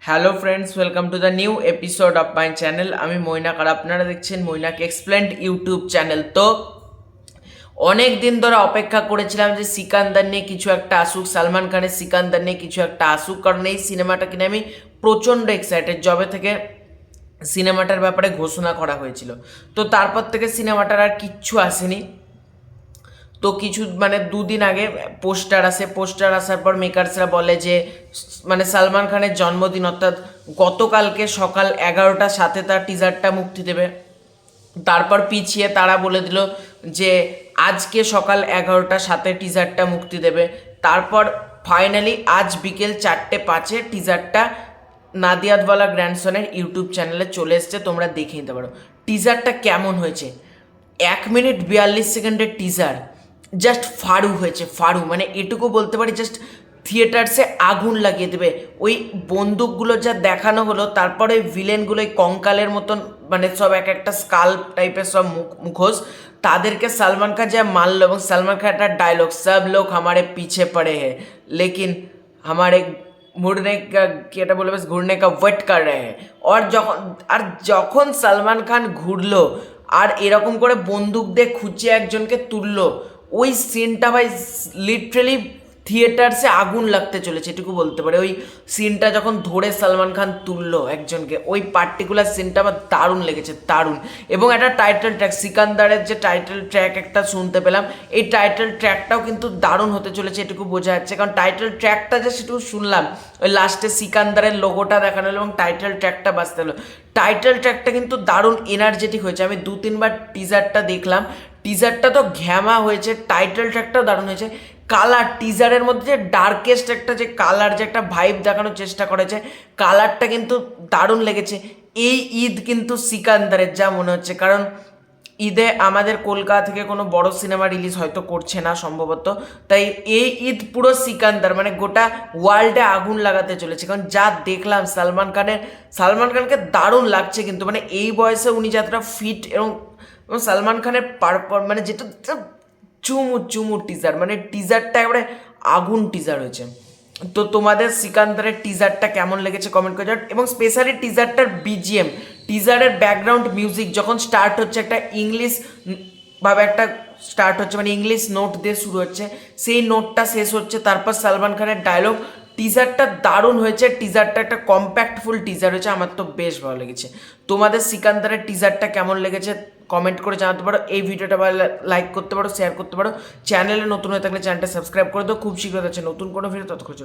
Hello friends, welcome to the new episode of my channel. আমি মৈনাক আর আপনারা দেখছেন Mainak explained YouTube channel. তো অনেক দিন ধরে অপেক্ষা করেছিলাম যে সিকান্দার নিয়ে কিছু একটা আসুক, সালমান খানের সিকান্দার নিয়ে কিছু একটা আসুক, কারণ এই সিনেমাটা কিনে আমি প্রচণ্ড এক্সাইটেড যবে থেকে সিনেমাটার ব্যাপারে ঘোষণা করা হয়েছিল। তো তারপর থেকে সিনেমাটার আর কিচ্ছু আসেনি। তো কিছু মানে দুদিন আগে পোস্টার আসার পর মেকার্সরা বলে যে মানে সালমান খানের জন্মদিন অর্থাৎ গতকালকে সকাল 11টার সাথে তার টিজারটা মুক্তি দেবে। তারপর পিছিয়ে তারা বলে দিল যে আজকে সকাল 11টার সাথে টিজারটা মুক্তি দেবে। তারপর ফাইনালি আজ বিকেল 4:05 টিজারটা নাদিয়াদওয়ালা গ্র্যান্ডসনের ইউটিউব চ্যানেলে চলে এসছে, তোমরা দেখে নিতে পারো। টিজারটা কেমন হয়েছে, 1 মিনিট 42 সেকেন্ডের টিজার, জাস্ট ফাড়ু হয়েছে, ফাড়ু মানে এটুকু বলতে পারি, জাস্ট থিয়েটার্সে আগুন লাগিয়ে দেবে। ওই বন্দুকগুলো যা দেখানো হলো, তারপরে ভিলেনগুলো ওই কঙ্কালের মতন মানে সব এক একটা স্কাল টাইপের সব মুখোশ, তাদেরকে সালমান খান যা মারলো, এবং সালমান খান একটা ডায়লগ, সব লোক हमारे पीछे पड़े हैं लेकिन हमारे मुड़ने का কি এটা বলে বেশ ঘুরনে কা ওয়েট কর রহে হ্যাঁ। যখন সালমান খান ঘুরলো আর এরকম করে বন্দুক দিয়ে খুঁচিয়ে একজনকে তুললো, ওই সিনটা ভাই লিটারেলি থিয়েটার্সে আগুন লাগতে চলেছে, এটুকু বলতে পারে। ওই সিনটা যখন ধরে সালমান খান তুললো একজনকে, ওই পার্টিকুলার সিনটা আমার দারুণ লেগেছে, দারুণ। এবং একটা টাইটেল ট্র্যাক, সিকান্দারের যে টাইটেল ট্র্যাক একটা শুনতে পেলাম, এই টাইটেল ট্র্যাকটাও কিন্তু দারুণ হতে চলেছে, এটুকু বোঝা যাচ্ছে। কারণ টাইটেল ট্র্যাকটা যে সেটুকু শুনলাম, ওই লাস্টে সিকান্দারের লোগোটা দেখানো হলো এবং টাইটেল ট্র্যাকটা বাজতে হলো, টাইটেল ট্র্যাকটা কিন্তু দারুণ এনার্জেটিক হয়েছে। আমি 2-3 বার টিজারটা দেখলাম, টিজারটা তো ঘ্যামা হয়েছে, টাইটেল ট্র্যাকটাও দারুণ হয়েছে। কালার, টিজারের মধ্যে যে ডার্কেস্ট একটা যে কালার, যে একটা ভাইব দেখানোর চেষ্টা করেছে, কালারটা কিন্তু দারুণ লেগেছে। এই ঈদ কিন্তু সিকান্দারের যা মনে হচ্ছে, কারণ ঈদে আমাদের কলকাতা থেকে কোনো বড় সিনেমা রিলিজ হয়তো করছে না সম্ভবত, তাই এই ঈদ পুরো সিকান্দার মানে গোটা ওয়ার্ল্ডে আগুন লাগাতে চলেছে। কারণ যা দেখলাম সালমান খানকে দারুণ লাগছে, কিন্তু মানে এই বয়সে উনি যতটা ফিট, এবং সালমান খানের মানে যেটা চুমু টিজার, মানে টিজারটা একেবারে আগুন টিজার হয়েছে। তো তোমাদের সিকান্দারের টিজারটা কেমন লেগেছে কমেন্ট করে জানাও। এবং স্পেশালি টিজারটার বিজিএম, টিজারের ব্যাকগ্রাউন্ড মিউজিক যখন স্টার্ট হচ্ছে, একটা ইংলিশ ভাবে একটা স্টার্ট হচ্ছে, মানে ইংলিশ নোট দিয়ে শুরু হচ্ছে, সেই নোটটা শেষ হচ্ছে, তারপর সালমান খানের ডায়লগ, টিজারটা দারুণ হয়েছে। টিজারটা একটা কম্প্যাক্টফুল টিজার হয়েছে, আমার তো বেশ ভালো লেগেছে। তোমাদের সিকান্দারের টিজারটা কেমন লেগেছে কমেন্ট করে জানাতে পারো। এই ভিডিওটা ভালো লাইক করতে পারো, শেয়ার করতে পারো। চ্যানেলে নতুন হয়ে থাকলে চ্যানেলটা সাবস্ক্রাইব করে দাও। খুব শীঘ্র আছে নতুন কোনো ভিডিও, ততক্ষণ